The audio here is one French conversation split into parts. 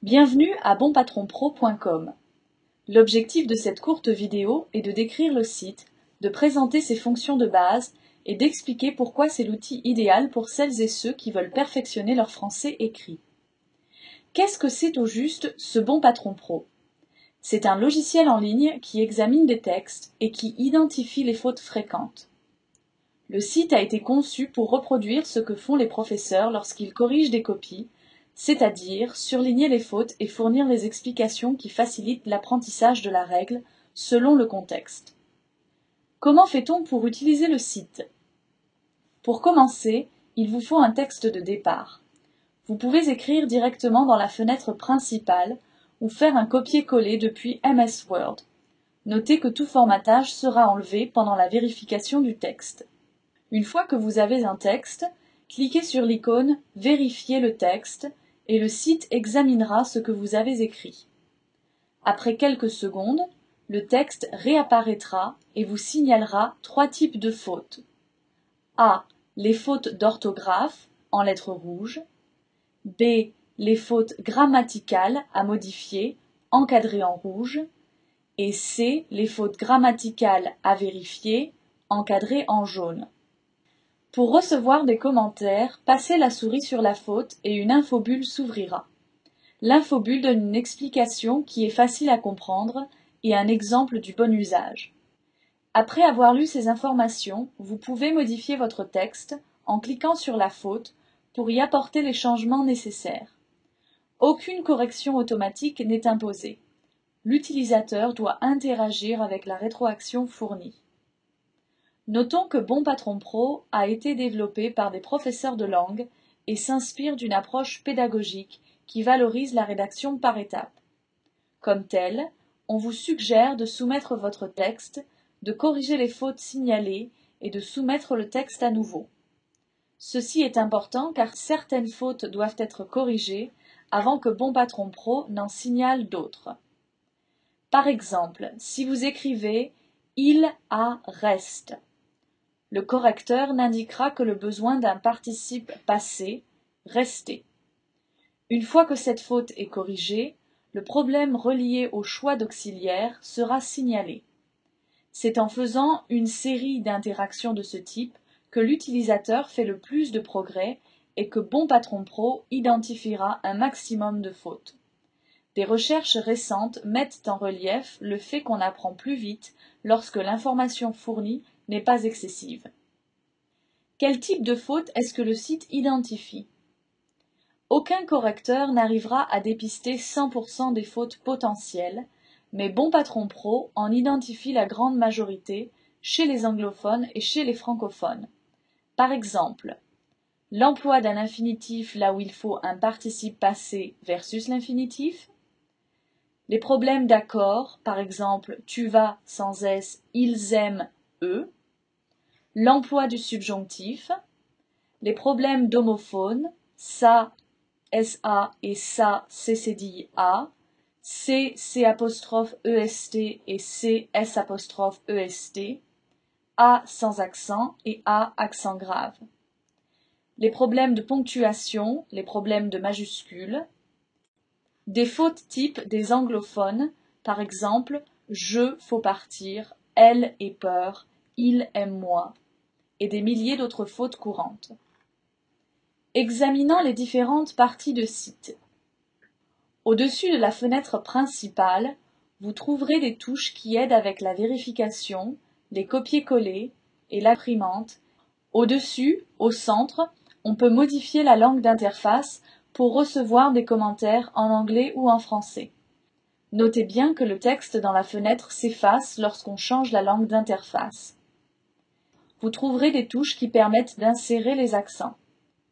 Bienvenue à bonpatronpro.com. L'objectif de cette courte vidéo est de décrire le site, de présenter ses fonctions de base et d'expliquer pourquoi c'est l'outil idéal pour celles et ceux qui veulent perfectionner leur français écrit. Qu'est-ce que c'est au juste ce Bon Patron Pro? C'est un logiciel en ligne qui examine des textes et qui identifie les fautes fréquentes. Le site a été conçu pour reproduire ce que font les professeurs lorsqu'ils corrigent des copies, c'est-à-dire surligner les fautes et fournir les explications qui facilitent l'apprentissage de la règle selon le contexte. Comment fait-on pour utiliser le site? Pour commencer, il vous faut un texte de départ. Vous pouvez écrire directement dans la fenêtre principale ou faire un copier-coller depuis MS Word. Notez que tout formatage sera enlevé pendant la vérification du texte. Une fois que vous avez un texte, cliquez sur l'icône « Vérifier le texte » et le site examinera ce que vous avez écrit. Après quelques secondes, le texte réapparaîtra et vous signalera 3 types de fautes. A. Les fautes d'orthographe, en lettres rouges. B. Les fautes grammaticales à modifier, encadrées en rouge. Et C. Les fautes grammaticales à vérifier, encadrées en jaune. Pour recevoir des commentaires, passez la souris sur la faute et une infobulle s'ouvrira. L'infobulle donne une explication qui est facile à comprendre et un exemple du bon usage. Après avoir lu ces informations, vous pouvez modifier votre texte en cliquant sur la faute pour y apporter les changements nécessaires. Aucune correction automatique n'est imposée. L'utilisateur doit interagir avec la rétroaction fournie. Notons que Bon Patron Pro a été développé par des professeurs de langue et s'inspire d'une approche pédagogique qui valorise la rédaction par étapes. Comme tel, on vous suggère de soumettre votre texte, de corriger les fautes signalées et de soumettre le texte à nouveau. Ceci est important car certaines fautes doivent être corrigées avant que Bon Patron Pro n'en signale d'autres. Par exemple, si vous écrivez « il a reste », le correcteur n'indiquera que le besoin d'un participe passé, rester. Une fois que cette faute est corrigée, le problème relié au choix d'auxiliaire sera signalé. C'est en faisant une série d'interactions de ce type que l'utilisateur fait le plus de progrès et que Bon Patron Pro identifiera un maximum de fautes. Des recherches récentes mettent en relief le fait qu'on apprend plus vite lorsque l'information fournie n'est pas excessive. Quel type de faute est-ce que le site identifie? Aucun correcteur n'arrivera à dépister 100% des fautes potentielles, mais Bon Patron Pro en identifie la grande majorité chez les anglophones et chez les francophones. Par exemple, l'emploi d'un infinitif là où il faut un participe passé versus l'infinitif, les problèmes d'accord, par exemple tu vas sans S, ils aiment eux, l'emploi du subjonctif, les problèmes d'homophone, ça, SA et ça, CCDIA, C, C''EST et C, S''EST, A sans accent et A accent grave. Les problèmes de ponctuation, les problèmes de majuscules, des fautes types des anglophones, par exemple je faut partir, elle est peur, il aime moi, et des milliers d'autres fautes courantes. Examinons les différentes parties de site. Au-dessus de la fenêtre principale, vous trouverez des touches qui aident avec la vérification, les copier-coller et l'imprimante. Au-dessus, au centre, on peut modifier la langue d'interface pour recevoir des commentaires en anglais ou en français. Notez bien que le texte dans la fenêtre s'efface lorsqu'on change la langue d'interface. Vous trouverez des touches qui permettent d'insérer les accents.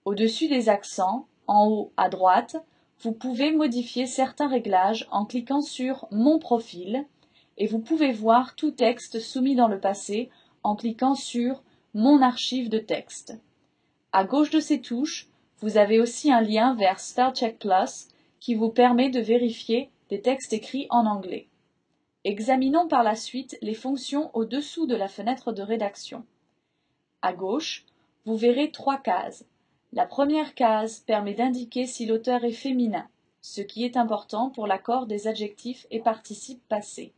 Au-dessus des accents, en haut à droite, vous pouvez modifier certains réglages en cliquant sur « Mon profil » et vous pouvez voir tout texte soumis dans le passé en cliquant sur « Mon archive de texte ». À gauche de ces touches, vous avez aussi un lien vers Spellcheck Plus qui vous permet de vérifier des textes écrits en anglais. Examinons par la suite les fonctions au-dessous de la fenêtre de rédaction. À gauche, vous verrez 3 cases. La première case permet d'indiquer si l'auteur est féminin ce qui est important pour l'accord des adjectifs et participes passés.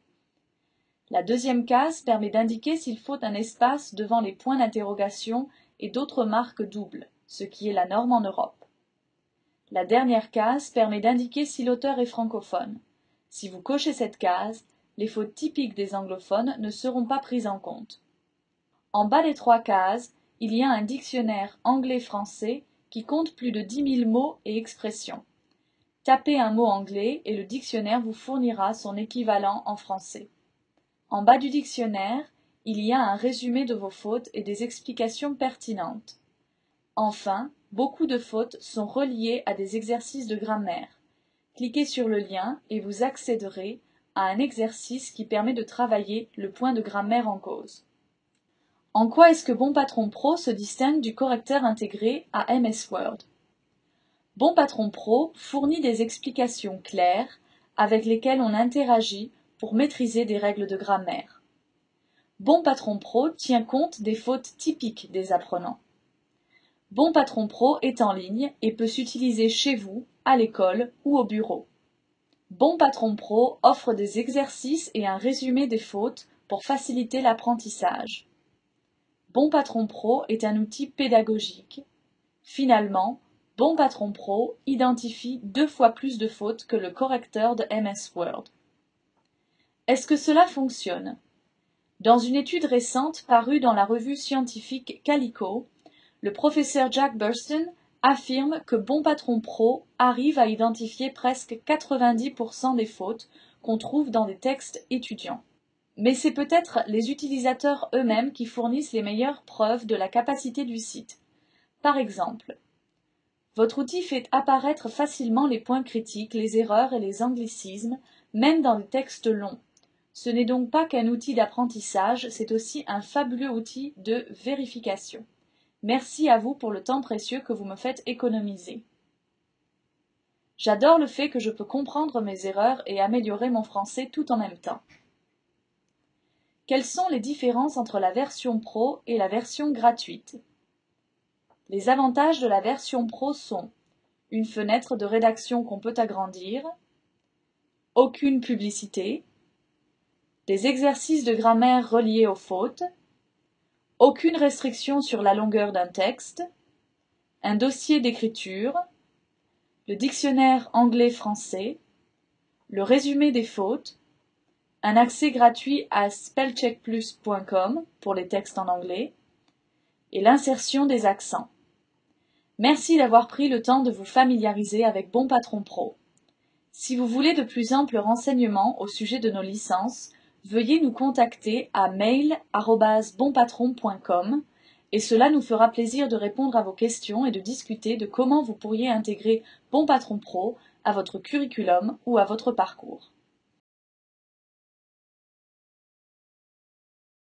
La deuxième case permet d'indiquer s'il faut un espace devant les points d'interrogation et d'autres marques doubles, ce qui est la norme en Europe. La dernière case permet d'indiquer si l'auteur est francophone. Si vous cochez cette case, les fautes typiques des anglophones ne seront pas prises en compte. En bas des trois cases, il y a un dictionnaire anglais-français qui compte plus de 10 000 mots et expressions. Tapez un mot anglais et le dictionnaire vous fournira son équivalent en français. En bas du dictionnaire, il y a un résumé de vos fautes et des explications pertinentes. Enfin, beaucoup de fautes sont reliées à des exercices de grammaire. Cliquez sur le lien et vous accéderez à un exercice qui permet de travailler le point de grammaire en cause. En quoi est-ce que Bon Patron Pro se distingue du correcteur intégré à MS Word? Bon Patron Pro fournit des explications claires avec lesquelles on interagit pour maîtriser des règles de grammaire. Bon Patron Pro tient compte des fautes typiques des apprenants. Bon Patron Pro est en ligne et peut s'utiliser chez vous, à l'école ou au bureau. Bon Patron Pro offre des exercices et un résumé des fautes pour faciliter l'apprentissage. Bon Patron Pro est un outil pédagogique. Finalement, Bon Patron Pro identifie 2 fois plus de fautes que le correcteur de MS Word. Est-ce que cela fonctionne? Dans une étude récente parue dans la revue scientifique Calico, le professeur Jack Burston affirme que Bon Patron Pro arrive à identifier presque 90% des fautes qu'on trouve dans des textes étudiants. Mais c'est peut-être les utilisateurs eux-mêmes qui fournissent les meilleures preuves de la capacité du site. Par exemple, votre outil fait apparaître facilement les points critiques, les erreurs et les anglicismes, même dans des textes longs. Ce n'est donc pas qu'un outil d'apprentissage, c'est aussi un fabuleux outil de vérification. Merci à vous pour le temps précieux que vous me faites économiser. J'adore le fait que je peux comprendre mes erreurs et améliorer mon français tout en même temps. Quelles sont les différences entre la version Pro et la version gratuite? Les avantages de la version Pro sont une fenêtre de rédaction qu'on peut agrandir, aucune publicité, des exercices de grammaire reliés aux fautes, aucune restriction sur la longueur d'un texte, un dossier d'écriture, le dictionnaire anglais-français, le résumé des fautes, un accès gratuit à spellcheckplus.com pour les textes en anglais, et l'insertion des accents. Merci d'avoir pris le temps de vous familiariser avec Bon Patron Pro. Si vous voulez de plus amples renseignements au sujet de nos licences, veuillez nous contacter à mail@bonpatron.com et cela nous fera plaisir de répondre à vos questions et de discuter de comment vous pourriez intégrer Bon Patron Pro à votre curriculum ou à votre parcours.